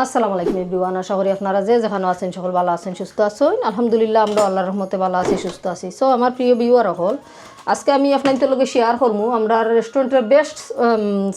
আসসালামু আলাইকুম এভরিওয়ান, আশা করি আপনারা যে যেখানে আছেন সকল ভালো আছেন, সুস্থ আছেন। আলহামদুলিল্লাহ আমরা আল্লাহর রহমতে ভালো আছি, সুস্থ আছি। সো আমার প্রিয় ভিউয়ার হল, আজকে আমি আপনাদের লগে শেয়ার করবো আমরা রেস্টুরেন্টের বেস্ট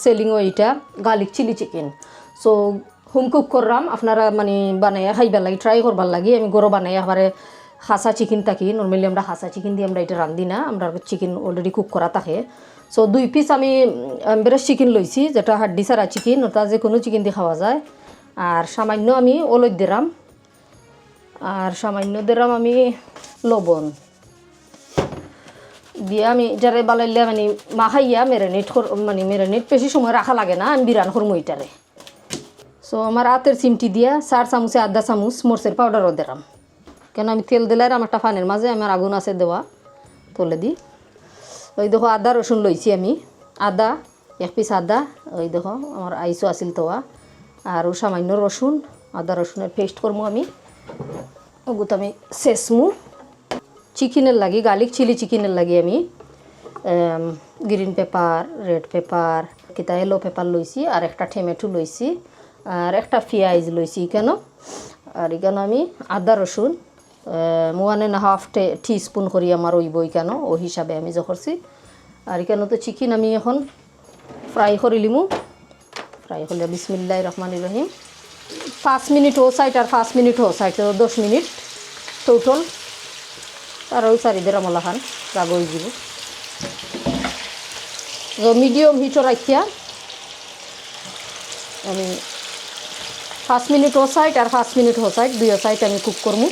সেলিং ওইটা garlic chilli chicken. So home cook করলাম, আপনারা মানে বানাইয়া খাইবার লাগে, ট্রাই করবার লাগে। আমি গরো বানাই আবারে হাসা চিকেন থাকি, নর্মালি আমরা হাসা চিকেন দিয়ে আমরা এটা রান্ধি না, আমরা চিকেন অলরেডি কুক করা থাকে। সো 2 পিস আমি বেরেস্ট চিকেন লইছি, যেটা হাড্ডি ছাড়া চিকেন, ওটা যে কোনো চিকেন দিয়ে খাওয়া যায়। আর সামান্য আমি অলদ দিলাম, আর সামান্য দিলাম আমি লবণ দিয়ে আমি এটারে বালাইলে মানে মাখাইয়া মেরিনেট বেশি সময় রাখা লাগে না, আমি বিরান করবো এটারে। সো আমার হাতের চিমটি দিয়া 4 চামচে আধা চামচ মরচের পাউডারও দিলাম, কেন আমি তেল দিলে আর আমারটা ফানের মাঝে আমার আগুন আছে দেওয়া তোলে দিই। ওই দেখো আদা রসুন লইছি আমি, আদা 1 পিস আদা, ওই দেখো আমার আইসও আছিল তোয়া, আর সামান্য রসুন, আদা রসুনের পেস্ট করবো আমি। ওগুলো আমি সেসমু চিকেনের লাগি, গার্লিক চিলি চিকেনের লাগি আমি গ্রিন পেপার, রেড পেপার, কিতা ইয়েলো পেপার লইছি, আর একটা টমেটো লইছি, আর একটা পেঁয়াজ লইছি কেন। আর এখানে আমি আদা রসুন 1.5 টিস্পুন করি আমার ওই বই কেন, ওই হিসাবে আমি করছি। আর এখানে তো চিকেন আমি এখন ফ্রাই করে লিমু। ফ্রাই করলে বিসমিল্লাহির রহমানির রহিম 5 মিনিট ও সাইড আর 5 মিনিট ও সাইড, 10 মিনিট টোটাল। আর ওই চারিদের আমলা খান রাগ হয়ে যাব। মিডিয়াম হিটও রাখিয়া আমি 5 মিনিট ও সাইড আর 5 মিনিট ও সাইড, 2 সাইড আমি কুক করবো।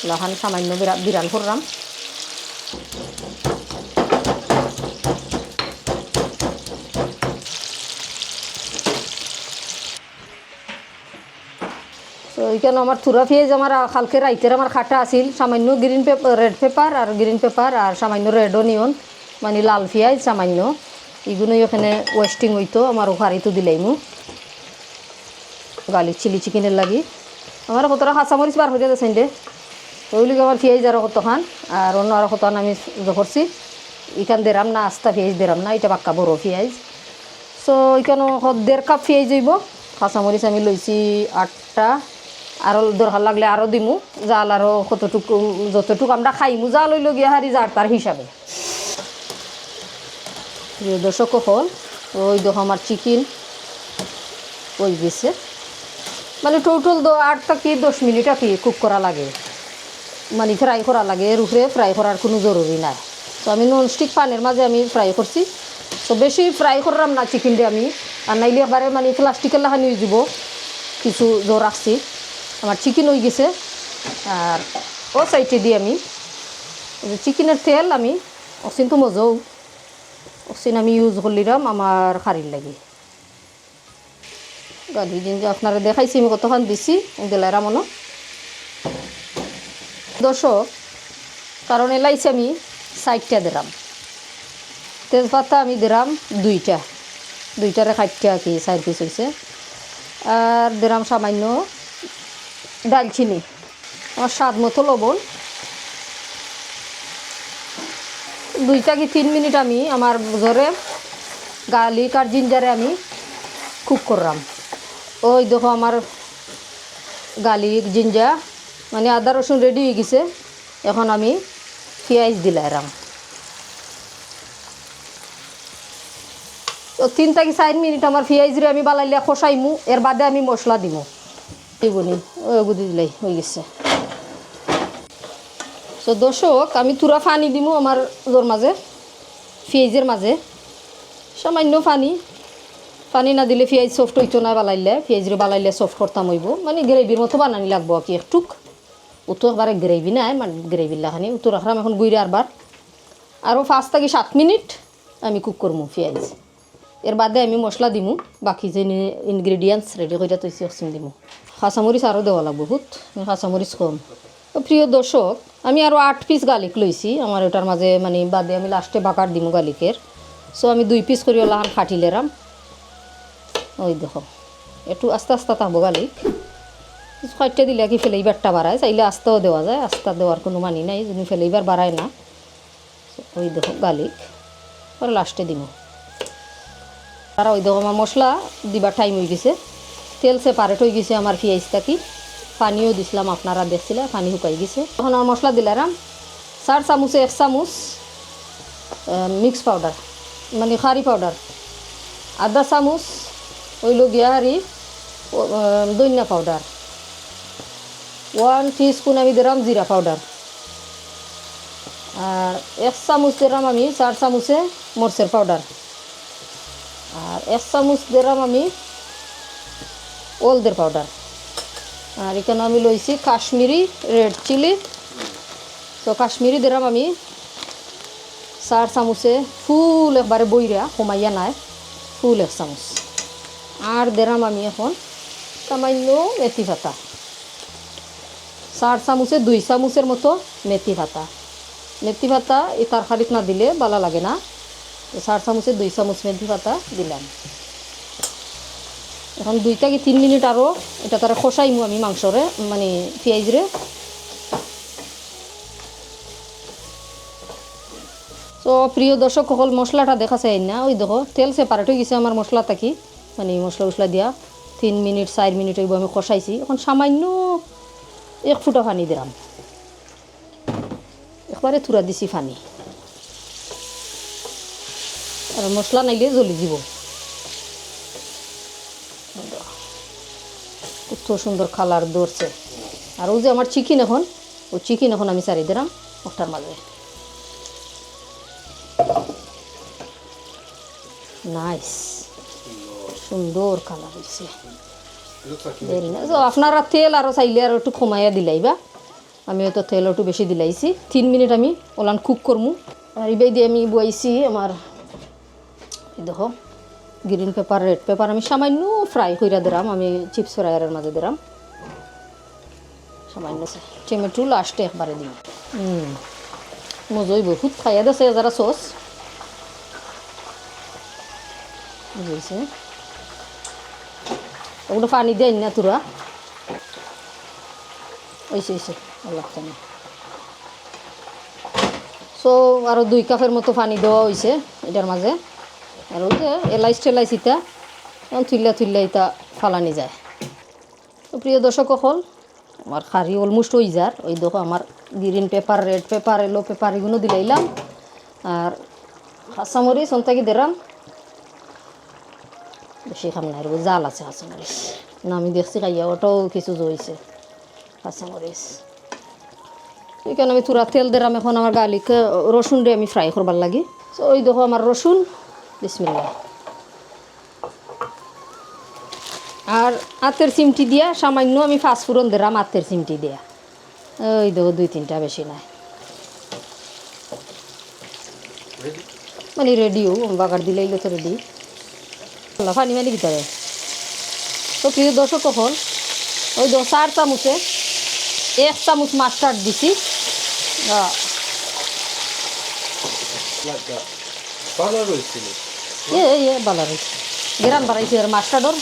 লাহান সামান্য বিরান করলাম। তো এইখানে আমার থুরা পেঁয়াজ আমার কালকে রাইতের আমার খাটা আছিল, সামান্য গ্রিন পেপার, রেড পেপার আর গ্রিন পেপার, আর সামান্য রেড অনিয়ন মানে লাল পেঁয়াজ সামান্য, এগুলোই ওখানে ওয়েস্টিং হইতো আমার ওখারিতো দিলাইমু গার্লিক চিলি চিকেনের লাগি। আমার কতটা কাঁচামরিচ বার হয়ে যাচ্ছেন দে, ওইগুলিকে আমার পেঁয়াজ আরও কত খান, আর অন্য আরও কত আমি করছি। এখান দেরাম না, আস্তা পেঁয়াজ দেরাম না, এটা পাক্কা বড়ো পেঁয়াজ। সো এখানে 1.5 কাপ পেঁয়াজ হইব। কাঁচামরিচ আমি লইছি 8টা, আরও দরকার লাগলে আরও দিমু, জাল আরও কতটুকু যতটুকু আমরা খাইমু জাল হইল গিয়া হারি যার তার হিসাবে। দর্শক হল ওই দেখো আমার চিকেন ওই গেছে, মানে টোটাল 8 থেকে 10 মিনিট আর কি কুক করা লাগে, মানে ফ্রাই করা লাগে। এর উপরে ফ্রাই করার কোনো জরুরি নাই। তো আমি ননস্টিক পানের মাঝে আমি ফ্রাই করছি। তো বেশি ফ্রাই করলাম না চিকেন দিয়ে আমি, আর নাইলে একবারে মানে প্লাস্টিকের লাগানি হয়ে যাব, কিছু জোর রাখছি। আমার চিকেন হয়ে গেছে। আর ও সাইডে দিয়ে আমি চিকেনের তেল আমি অসিন তো মজাও অসিন আমি ইউজ করলিরাম আমার খারির লাগে। গাড়ি দিন যে আপনারা দেখাইছি আমি কতক্ষণ দিছি দিলাইরা মনো দর্শক, কারণ এলাইছি আমি 4টা দিলাম, তেজপাতা আমি দিলাম 2টারে 8টা কি 4 পিস হয়েছে। আর দিলাম সামান্য ডালচিনি, আমার স্বাদ মতো লবণ। 2 থেকে 3 মিনিট আমি আমার জোরে গার্লিক আর জিঞ্জারে আমি কুক করলাম। ওই দেখো আমার গার্লিক জিঞ্জার মানে আদা রসুন রেডি হয়ে গেছে। এখন আমি পেঁয়াজ দিলাম। তো 3 থেকে 4 মিনিট আমার পেঁয়াজরে আমি বালাইলে খসাইমু, এর বাদে আমি মশলা দিব এইবনি ওগুদি দিলাই হয়ে গেছে। তো দর্শক আমি তুরা পানি দিমু আমার ওর মাঝে, পেঁয়াজের মাঝে সামান্য পানি না দিলে পেঁয়াজ সফট হইতো না, বালাইলে পেঁয়াজরে বালাইলে সফট করতাম হইব, মানে গ্রেভির মতো বানানি লাগবো আর কি একটুক। উতো একবারে গ্রেভি নাই, মানে গ্রেভির লাখানি উতো রাখলাম। এখন গুইরে আরও 5 থেকে 7 মিনিট আমি কুক করবো পেঁয়াজ। এর বাদে আমি মশলা দিমু, বাকি যে ইনগ্রেডিয়েন্টস রেডি করে তৈছি অসিম দিমু। কাঁচামরিচ আরও দেওয়া লাগবো, বহুত কাঁচামরিচ কম। তো প্রিয় দর্শক আমি আরও 8 পিস গার্লিক লইছি আমার ওটার মাঝে, মানে বাদে আমি লাস্টে বাকার দিমু গার্লিকের। সো আমি 2 পিস করে লাহান ফাটিলেরাম। ওই দেখো একটু আস্তে আস্তে থাকবো গার্লিক, 5টা দিলে কি ফ্লেভারটা বাড়ায়, চাইলে আস্তেও দেওয়া যায়, আস্তে দেওয়ার কোনো মানি নাই, যদি ফ্লেভার বাড়ায় না। ওই দেখো গার্লিক পরে লাস্টে দিব। আর ওই দেখো আমার মশলা দিবার টাইম হয়ে গেছে, তেল সেপারেট হয়ে গেছে আমার পেঁয়াজটা কি পানিও দিছিলাম আপনারা দেখছিলেন পানি শুকাই গেছে তখন আমার মশলা দিলাম 4 চামচে 1 চামচ মিক্স পাউডার মানে খারি পাউডার আধা চামচ হইল গিয়া হারি ধনিয়া পাউডার 1 টিস্পুন আমি দিলাম জিরা পাউডার আর 1 চামচ দিলাম আমি 4 চামচে মরিচের পাউডার আর 1 চামচ দিলাম আমি হলদের পাউডার আর এখানে আমি লইছি কাশ্মীরি রেড চিলি তো কাশ্মীরি দিলাম আমি 4 চামচে ফুল একবারে বইরা কমাইয়া নাই ফুল 1 চামচ আর দিলাম আমি এখন সামান্য মেথি পাতা 4 চামচে 2 চামচের মতো মেথি পাতা এই তরকারিত না দিলে ভালো লাগে না 4 চামচে 2 চামচ মেথি পাতা দিলাম এখন 2 থেকে 3 মিনিট আরও এটা তারা খসাইমু আমি মাংসরে মানে পেঁয়াজরে তো প্রিয় দর্শক সকল মশলাটা দেখা চাই না ওই দেখো তেল সেপারেট হয়ে গেছে আমার মশলা থাকি মানে মশলা দিয়া 3 মিনিট 4 মিনিট ওইভাবে আমি কষাইছি এখন সামান্য 1 ফুটা পানি দিলাম একবারে থুরা দিছি পানি আর মশলা নাইলে জ্বলি যাব কত সুন্দর কালার ধরছে আর ওই যে আমার চিকেন এখন আমি সারি দিলাম ওটার মাঝে নাইস সুন্দর কালার হয়েছে আপনারা তেল আরও চাইলে আর একটু কমাইয়া দিলাইবা আমি হয়তো তেল একটু বেশি দিলাইছি 3 মিনিট আমি ওলান কুক করমু আর এইবাই দিয়ে আমি বইছি আমার দেখো গ্রিন পেপার রেড পেপার আমি সামান্য ফ্রাই করে দিলাম আমি চিপস ফ্রাইয়ের মাঝে দিলাম সামান্য টমেটো লাস্টে একবারে দিই মজাই বহুত খাইয়া দিছে যারা সস বুঝেছে ওগুলো পানি দেয় না তোরা ওইসে লাগছে না সো আরও 2 কাপের মতো পানি দেওয়া হয়েছে এটার মাঝে আর ওই যে এলাইচ ইটা থুল্লা ইটা ফালানি যায় তো প্রিয় দর্শক হল আমার খারি অলমোস্ট হয়ে যার ওই দেখো আমার গ্রিন পেপার রেড পেপার এলো পেপার এগুলো দিলাইলাম আর কাঁচামরিচ অন্তাকি দিলাম বেশি খাম না জাল আছে কাঁচামরিচ না আমি দেখছি খাইয়া ওটাও কিছু জইছে কাঁচামরিচ এখানে আমি তুরা তেল দিলাম এখন আমার গার্লিক রসুন দিয়ে আমি ফ্রাই করবার লাগি তো ওই দেখো আমার রসুন বিসমিল্লাহ আর আতের চিমটি দিয়া সামান্য আমি ফাঁসফোড়ন দিলাম আতের চিমটি দিয়া ওই দেখো 2-3টা বেশি নাই মানে রেডিও বাগার দিলেই তো রেডি পানি মানি ভিতরে তো প্রিয় দর্শক কখন ওই দেখো 4 চামচে 1 চামচ মাস্টার্ড দিছি ভালো রয়েছে গ্রাম বাড়াইছে আর মাস্টার্ডর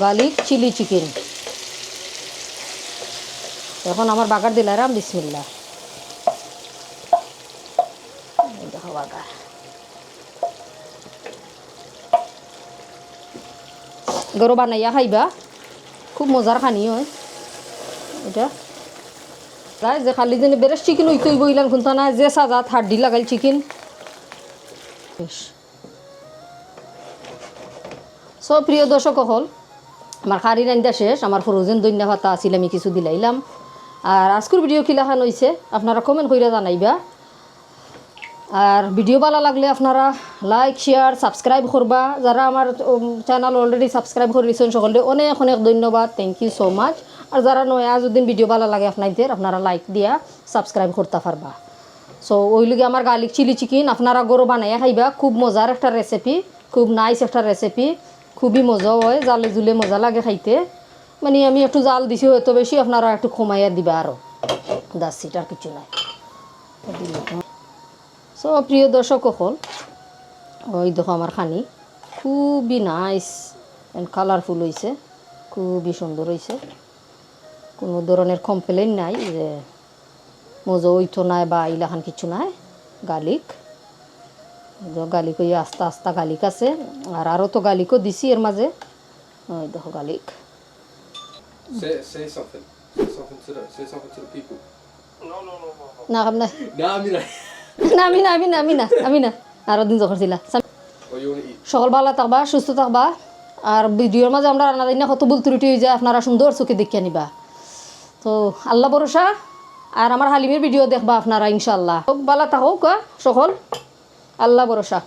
গার্লিক চিলি চিকেন এখন আমার বাগার দিলাম বিসমিল্লাহ দেখো বাগার গরু বানাইয়া খাইবা খুব মজার খানি হয় এটা তাই যে খালি দিনে বেরেস চিকেন ওই তৈব ইলান খুনতা না যে সাজাত হাড্ডি লাগাইল চিকেন সব প্রিয় দর্শক হল আমার খারি রান্দা শেষ আমার ফ্রোজেন দইনা পাতা আছিল আমি কিছু দিলাইলাম আর আজকের ভিডিও কিলাখান হয়েছে আপনারা কমেন্ট করে জানাইবা আর ভিডিও ভালো লাগলে আপনারা লাইক শেয়ার সাবস্ক্রাইব করবা যারা আমার চ্যানেল অলরেডি সাবস্ক্রাইব করে দিয়েছেন সকলে অনেক অনেক ধন্যবাদ থ্যাংক ইউ সো মাচ আর যারা নয়া যদি ভিডিও ভালো লাগে আপনাদের আপনারা লাইক দিয়া সাবস্ক্রাইব করতে পারবা সো ওই লগে আমার গার্লিক চিলি চিকেন আপনারা গরু বানাইয়া খাইবা খুব মজার একটা রেসিপি খুব নাইস একটা রেসিপি খুবই মজা হয় জালে জুলে মজা লাগে খাইতে মানে আমি একটু জাল দিছি হয়তো বেশি আপনারা একটু কমাইয়া দিবা আরও 10 সিট আর কিছু নাই সো প্রিয় দর্শক হল ওই দেখো আমার খানি খুবই নাইস অ্যান্ড কালারফুল হয়েছে খুবই সুন্দর হয়েছে কোনো ধরনের কমপ্লেন নাই যে মজা হইতো নাই বা ইলাখান কিছু নাই গার্লিক গালিক হইয়া আস্তা আস্তা গালিক আছে আর আরও তো গালিকও দিছি এর মাঝে ওই দেখো গালিক Say something. Say something to the people. না খাম না No, I mean, না আমি না আরও দিন যখন ছিলা what you want to eat? সকল ভালো থাকবা সুস্থ থাকবা আর ভিডিওর মাঝে আমরা রান্না দিন কত ভুল ত্রুটি হয়ে যায় আপনারা সুন্দর চোখে দেখিয়ে নিবা তো আল্লাহ ভরসা আর আমার হালিমের ভিডিও দেখবা আপনারা ইনশাল্লাহ ভালো থাকুক সকল আল্লাহ ভরসা